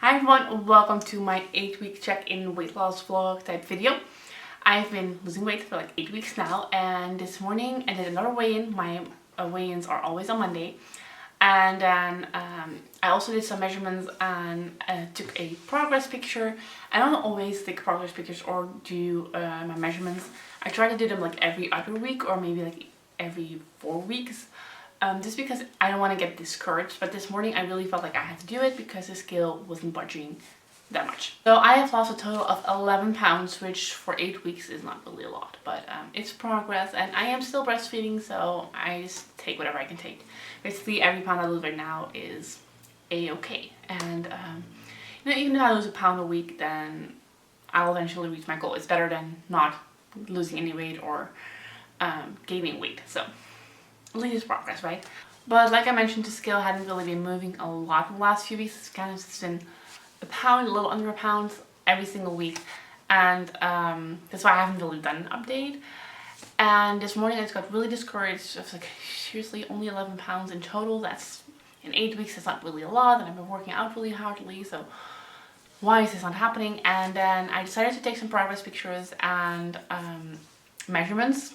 Hi everyone, welcome to my 8-week check-in weight loss vlog type video. I've been losing weight for like 8 weeks now, and this morning I did another weigh-in. My weigh-ins are always on Monday. And then I also did some measurements and took a progress picture. I don't always take progress pictures or do my measurements. I try to do them like every other week or maybe like every 4 weeks. Just because I don't want to get discouraged, but this morning I really felt like I had to do it because the scale wasn't budging that much. So I have lost a total of 11 pounds, which for 8 weeks is not really a lot, but it's progress, and I am still breastfeeding, so I just take whatever I can take. Basically every pound I lose right now is a-okay, and you know, even if I lose a pound a week, then I'll eventually reach my goal. It's better than not losing any weight or gaining weight, so at least it's progress, right? But like I mentioned, the scale hadn't really been moving a lot in the last few weeks. It's kind of just been a pound, a little under a pound every single week, and that's why I haven't really done an update. And this morning I just got really discouraged. I was like, seriously, only 11 pounds in total? That's in 8 weeks, that's not really a lot, and I've been working out really hardly, so why is this not happening? And then I decided to take some progress pictures and measurements,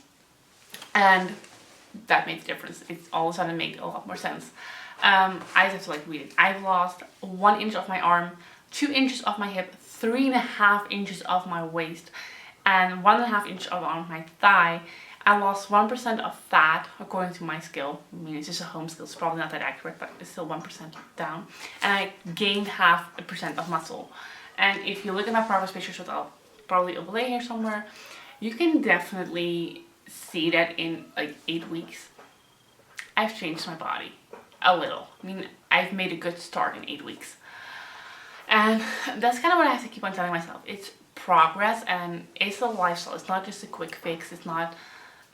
and that made the difference. It all of a sudden made a lot more sense. I just have to like read it. I've lost 1 inch off my arm, 2 inches off my hip, 3.5 inches off my waist, and 1.5 inch on my thigh. I lost 1% of fat according to my scale. I mean, it's just a home scale, it's probably not that accurate, but it's still 1% down. And I gained 0.5% of muscle. And if you look at my progress pictures, which I'll probably overlay here somewhere, you can definitely see that in like 8 weeks I've changed my body a little. I mean, I've made a good start in 8 weeks, and that's kind of what I have to keep on telling myself. It's progress, and it's a lifestyle. It's not just a quick fix. It's not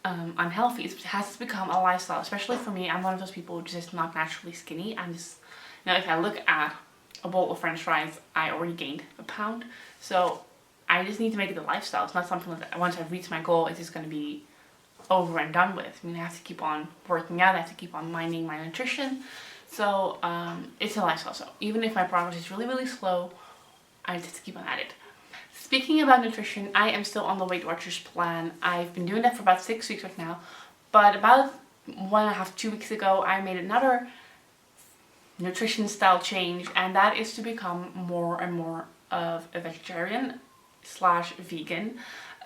unhealthy. It has to become a lifestyle, especially for me. I'm one of those people who's just not naturally skinny. I'm just, you know, if I look at a bowl of french fries, I already gained a pound. So I just need to make it a lifestyle. It's not something that once I reach my goal, it's just going to be over and done with. I mean, I have to keep on working out. I have to keep on minding my nutrition. So it's a lifestyle. So even if my progress is really, really slow, I just have to keep on at it. Speaking about nutrition, I am still on the Weight Watchers plan. I've been doing that for about 6 weeks right now. But about 1.5, 2 weeks ago, I made another nutrition style change, and that is to become more and more of a vegetarian / vegan.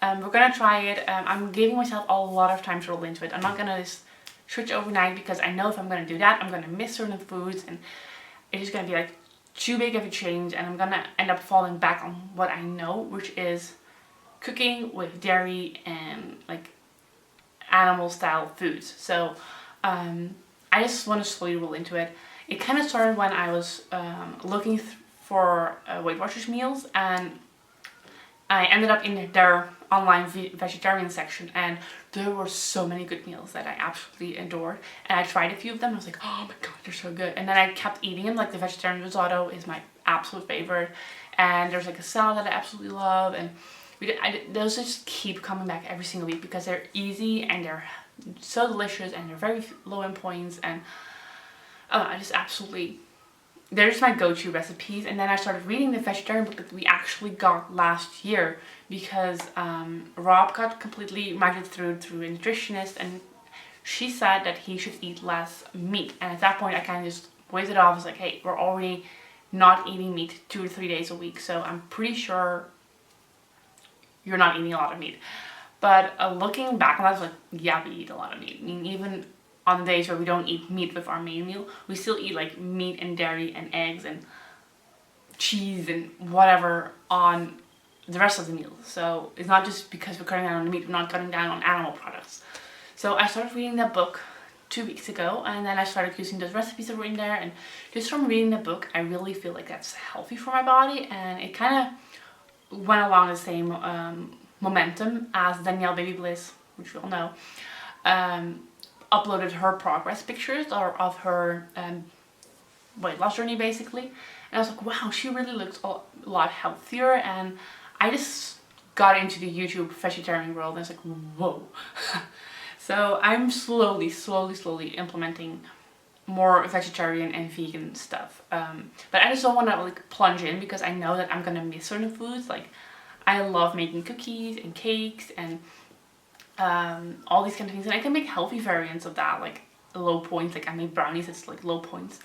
We're gonna try it. I'm giving myself a lot of time to roll into it. I'm not gonna just switch overnight, because I know if I'm gonna do that, I'm gonna miss certain foods, and it's just gonna be like too big of a change, and I'm gonna end up falling back on what I know, which is cooking with dairy and like animal style foods. So I just want to slowly roll into it. It kind of started when I was looking for Weight Watchers meals, and I ended up in their online vegetarian section, and there were so many good meals that I absolutely adored. And I tried a few of them. I was like, oh my god, they're so good. And then I kept eating them. Like the vegetarian risotto is my absolute favorite, and there's like a salad that I absolutely love, and those just keep coming back every single week because they're easy and they're so delicious, and they're very low in points, and I just absolutely, they're just my go-to recipes. And then I started reading the vegetarian book that we actually got last year, because Rob got completely magicked through a nutritionist, and she said that he should eat less meat. And at that point I kind of just waved it off. I was like, hey, we're already not eating meat 2 to 3 days a week, so I'm pretty sure you're not eating a lot of meat. But looking back on that, I was like, yeah, we eat a lot of meat. I mean, even on the days where we don't eat meat with our main meal, we still eat like meat and dairy and eggs and cheese and whatever on the rest of the meal. So it's not just because we're cutting down on the meat, we're not cutting down on animal products. So I started reading that book 2 weeks ago, and then I started using those recipes that were in there, and just from reading the book, I really feel like that's healthy for my body, and it kind of went along the same momentum as Danielle Baby Bliss, which we all know, uploaded her progress pictures of her weight loss journey basically, and I was like, wow, she really looks a lot healthier. And I just got into the YouTube vegetarian world, and I was like, whoa. So I'm slowly implementing more vegetarian and vegan stuff. But I just don't want to like plunge in because I know that I'm gonna miss certain foods. Like I love making cookies and cakes and all these kind of things, and I can make healthy variants of that, like low points. Like I made brownies, it's like low points,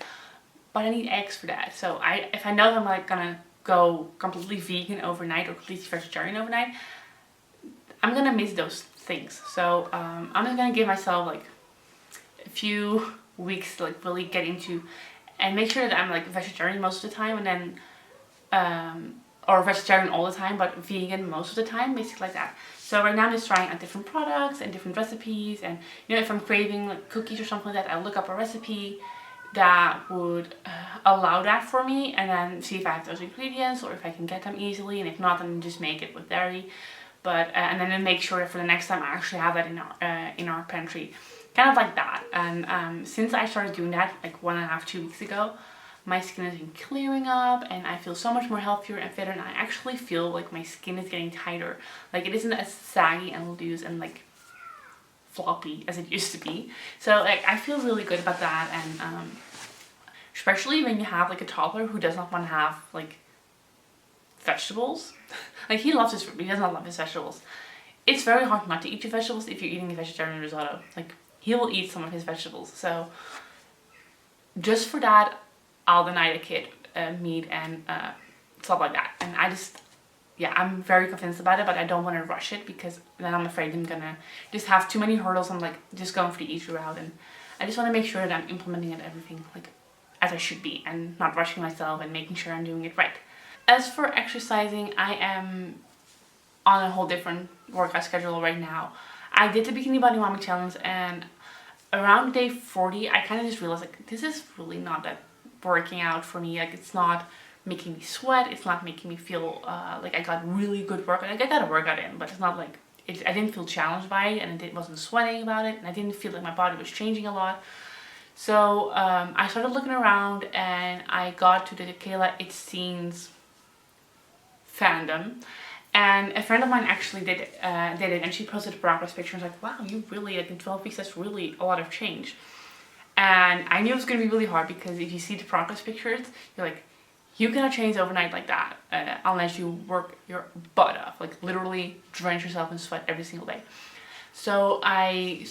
but I need eggs for that. So if I know that I'm like gonna go completely vegan overnight or completely vegetarian overnight, I'm gonna miss those things. So I'm just gonna give myself like a few weeks to like really get into and make sure that I'm like vegetarian most of the time, and then or vegetarian all the time but vegan most of the time, basically like that. So right now I'm just trying out different products and different recipes, and you know, if I'm craving like cookies or something like that, I'll look up a recipe that would allow that for me, and then see if I have those ingredients or if I can get them easily, and if not, then just make it with dairy. But and then make sure that for the next time I actually have that in our pantry, kind of like that. And since I started doing that like 1.5 to 2 weeks ago, my skin has been clearing up and I feel so much more healthier and fitter, and I actually feel like my skin is getting tighter. Like it isn't as saggy and loose and like floppy as it used to be. So like I feel really good about that, and especially when you have like a toddler who does not want to have like vegetables. Like he loves his fruit, but he does not love his vegetables. It's very hard not to eat your vegetables if you're eating a vegetarian risotto. Like he will eat some of his vegetables. So just for that, I'll deny the kid meat and stuff like that. And I just, yeah, I'm very convinced about it, but I don't want to rush it because then I'm afraid I'm gonna just have too many hurdles. I'm like just going for the easy route, and I just want to make sure that I'm implementing it everything like as I should be and not rushing myself and making sure I'm doing it right. As for exercising, I am on a whole different workout schedule right now. I did the Bikini Body Mommy Challenge, and around day 40 I kind of just realized like this is really not that working out for me. Like it's not making me sweat, it's not making me feel like I got really good workout. Like I got a workout in, but it's not like I didn't feel challenged by it, and I wasn't sweating about it, and I didn't feel like my body was changing a lot. So I started looking around and I got to the Kayla It Seems fandom, and a friend of mine actually did it, and she posted a progress picture. I was like, wow, you really, like in 12 weeks, that's really a lot of change. And I knew it was going to be really hard because if you see the progress pictures, you're like, you cannot change overnight like that unless you work your butt off, like literally drench yourself in sweat every single day. So I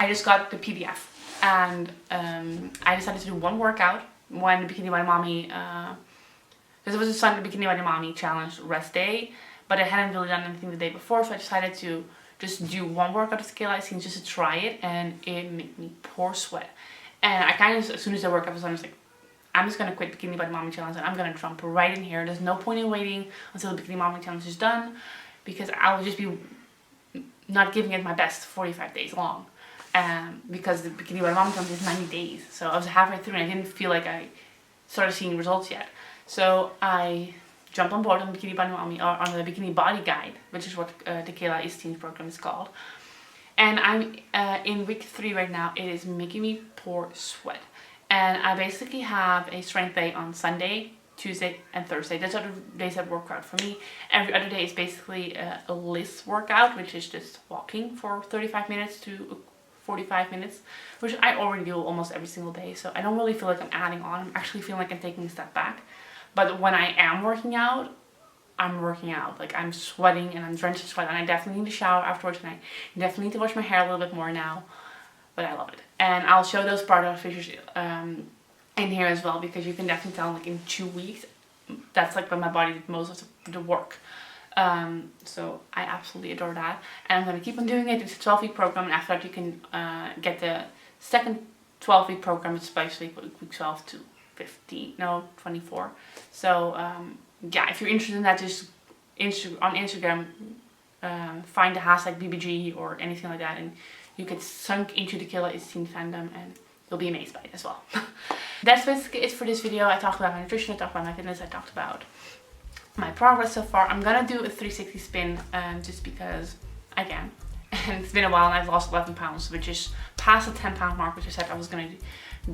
just got the PDF, and I decided to do one workout, one Bikini Body Mommy, because it was a Sunday Bikini Body Mommy challenge rest day, but I hadn't really done anything the day before, so I decided to just do one workout of Kayla It Seems just to try it, and it made me pour sweat. And I kind of, as soon as the workout was done, I was like, I'm just going to quit Bikini Body Mommy Challenge and I'm going to jump right in here. There's no point in waiting until the Bikini Mommy Challenge is done, because I will just be not giving it my best 45 days long. Because the Bikini Body Mommy Challenge is 90 days. So I was halfway through and I didn't feel like I started seeing results yet. So I jumped on board on Bikini Body Mommy, or on the Bikini Body Guide, which is what the Kayla It Seems program is called. And I'm in week 3 right now. It is making me pour sweat. And I basically have a strength day on Sunday, Tuesday, and Thursday. Those are the days that work out for me. Every other day is basically a LISS workout, which is just walking for 35 minutes to 45 minutes, which I already do almost every single day. So I don't really feel like I'm adding on. I'm actually feeling like I'm taking a step back. But when I am working out, I'm working out. Like I'm sweating and I'm drenched in sweat, and I definitely need to shower afterwards, and I definitely need to wash my hair a little bit more now. But I love it. And I'll show those progress pictures in here as well, because you can definitely tell like in 2 weeks, that's like when my body did most of the work. So I absolutely adore that. And I'm going to keep on doing it. It's a 12-week program, and after that you can get the second 12-week program. It's basically week 12 to 24. So yeah, if you're interested in that, just on Instagram, find the hashtag BBG or anything like that, and you get sunk into the Kayla It Seems fandom, and you'll be amazed by it as well. That's basically it for this video. I talked about my nutrition, I talked about my fitness, I talked about my progress so far. I'm gonna do a 360 spin just because I can. And it's been a while and I've lost 11 pounds, which is past the 10-pound mark, which I said I was gonna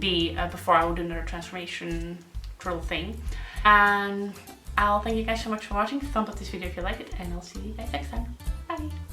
be before I would do another transformation drill thing. And I'll thank you guys so much for watching. Thumb up this video if you like it, and I'll see you guys next time. Bye!